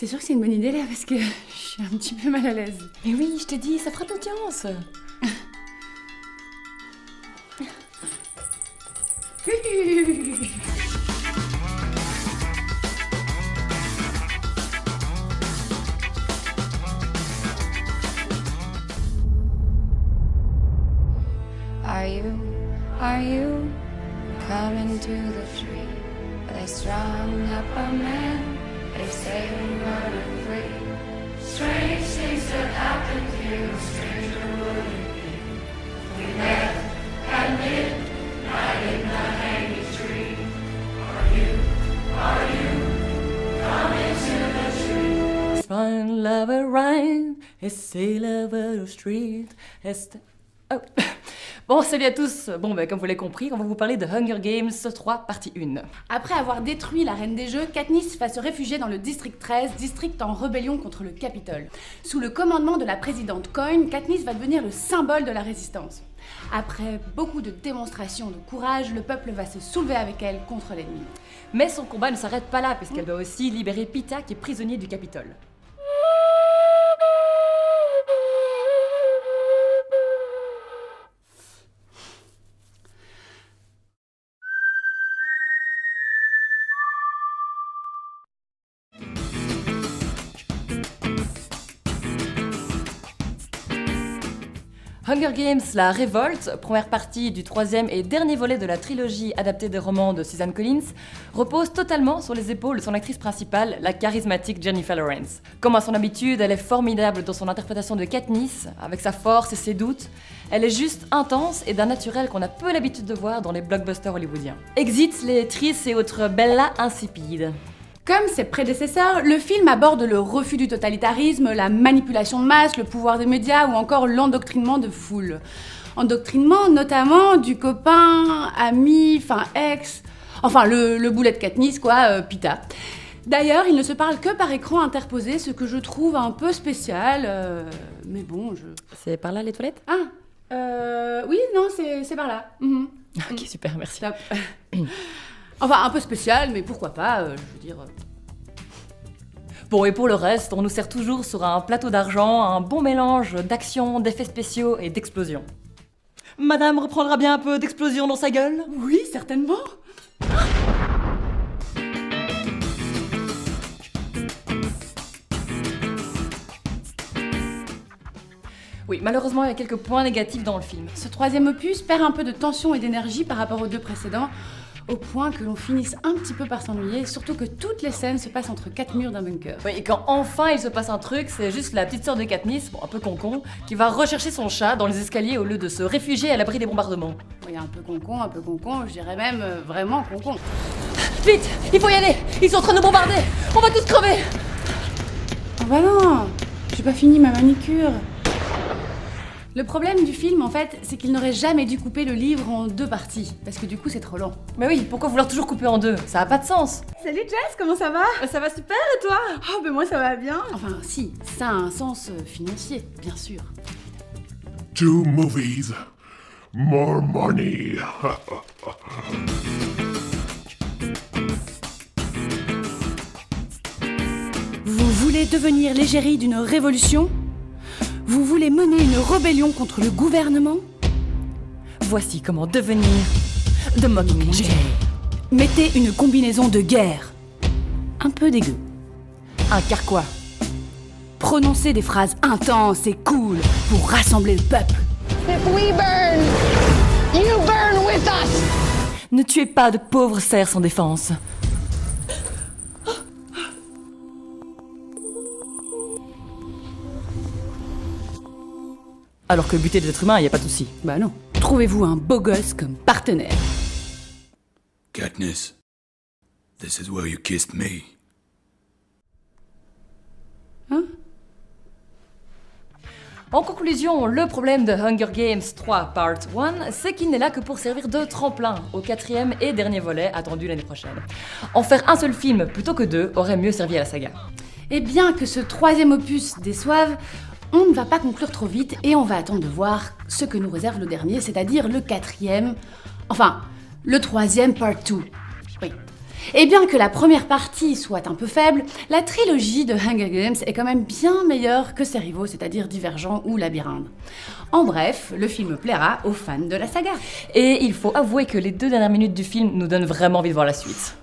T'es sûre que c'est une bonne idée là? Parce que je suis un petit peu mal à l'aise. Mais oui, je t'ai dit, ça fera de l'audience. Are you coming to the tree? They strung up a man, they say we're running free. Strange things that happened here, stranger would it be? We met and lived right in the hanging tree. Are you coming to the tree? It's fine, love a rhyme, et c'est love a street. Oh. Bon, salut à tous. Bon, comme vous l'avez compris, on va vous parler de Hunger Games 3, partie 1. Après avoir détruit la Reine des Jeux, Katniss va se réfugier dans le district 13, district en rébellion contre le Capitole. Sous le commandement de la présidente Coin, Katniss va devenir le symbole de la résistance. Après beaucoup de démonstrations de courage, le peuple va se soulever avec elle contre l'ennemi. Mais son combat ne s'arrête pas là, puisqu'elle doit aussi libérer Peeta, qui est prisonnier du Capitole. Hunger Games, la révolte, première partie du troisième et dernier volet de la trilogie adaptée des romans de Suzanne Collins, repose totalement sur les épaules de son actrice principale, la charismatique Jennifer Lawrence. Comme à son habitude, elle est formidable dans son interprétation de Katniss, avec sa force et ses doutes. Elle est juste intense et d'un naturel qu'on a peu l'habitude de voir dans les blockbusters hollywoodiens. Exit les tristes et autres Bella insipides. Comme ses prédécesseurs, le film aborde le refus du totalitarisme, la manipulation de masse, le pouvoir des médias ou encore l'endoctrinement de foule. Endoctrinement notamment du copain, ami, ex, le boulet de Katniss Peeta. D'ailleurs, ils ne se parlent que par écran interposé, ce que je trouve un peu spécial, mais bon, C'est par là les toilettes? Oui, non, c'est par là. Ok, super, merci. Top. Un peu spécial, mais pourquoi pas, je veux dire... Bon, et pour le reste, on nous sert toujours sur un plateau d'argent un bon mélange d'action, d'effets spéciaux et d'explosions. Madame reprendra bien un peu d'explosion dans sa gueule? Oui, certainement. Oui, malheureusement, il y a quelques points négatifs dans le film. Ce troisième opus perd un peu de tension et d'énergie par rapport aux deux précédents, au point que l'on finisse un petit peu par s'ennuyer, surtout que toutes les scènes se passent entre quatre murs d'un bunker. Oui, et quand enfin il se passe un truc, c'est juste la petite sœur de Katniss, un peu concon, qui va rechercher son chat dans les escaliers au lieu de se réfugier à l'abri des bombardements. Oui, un peu concon, je dirais même vraiment concon. Vite, il faut y aller. Ils sont en train de nous bombarder. On va tous crever. Oh bah non, j'ai pas fini ma manicure. Le problème du film, en fait, c'est qu'il n'aurait jamais dû couper le livre en deux parties, parce que du coup, c'est trop long. Mais oui, pourquoi vouloir toujours couper en deux? Ça a pas de sens. Salut Jess, comment ça va? Ça va super, et toi? Oh, ben moi ça va bien. Si, ça a un sens financier, bien sûr. 2 movies, more money. Vous voulez devenir l'égérie d'une révolution? Vous voulez mener une rébellion contre le gouvernement? Voici comment devenir The Mockingjay. Mettez une combinaison de guerre. Un peu dégueu. Un carquois. Prononcez des phrases intenses et cool pour rassembler le peuple. If we burn, you burn with us! Ne tuez pas de pauvres serfs sans défense. Alors que buter des êtres humains, y a pas de souci. Bah non. Trouvez-vous un beau gosse comme partenaire. Katniss, this is where you kissed me. En conclusion, le problème de Hunger Games 3 Part 1, c'est qu'il n'est là que pour servir de tremplin au quatrième et dernier volet attendu l'année prochaine. En faire un seul film plutôt que deux aurait mieux servi à la saga. Et bien que ce troisième opus déçoive, on ne va pas conclure trop vite et on va attendre de voir ce que nous réserve le dernier, c'est-à-dire le quatrième, le troisième Part 2. Oui. Et bien que la première partie soit un peu faible, la trilogie de Hunger Games est quand même bien meilleure que ses rivaux, c'est-à-dire Divergent ou Labyrinthe. En bref, le film plaira aux fans de la saga. Et il faut avouer que les 2 dernières minutes du film nous donnent vraiment envie de voir la suite.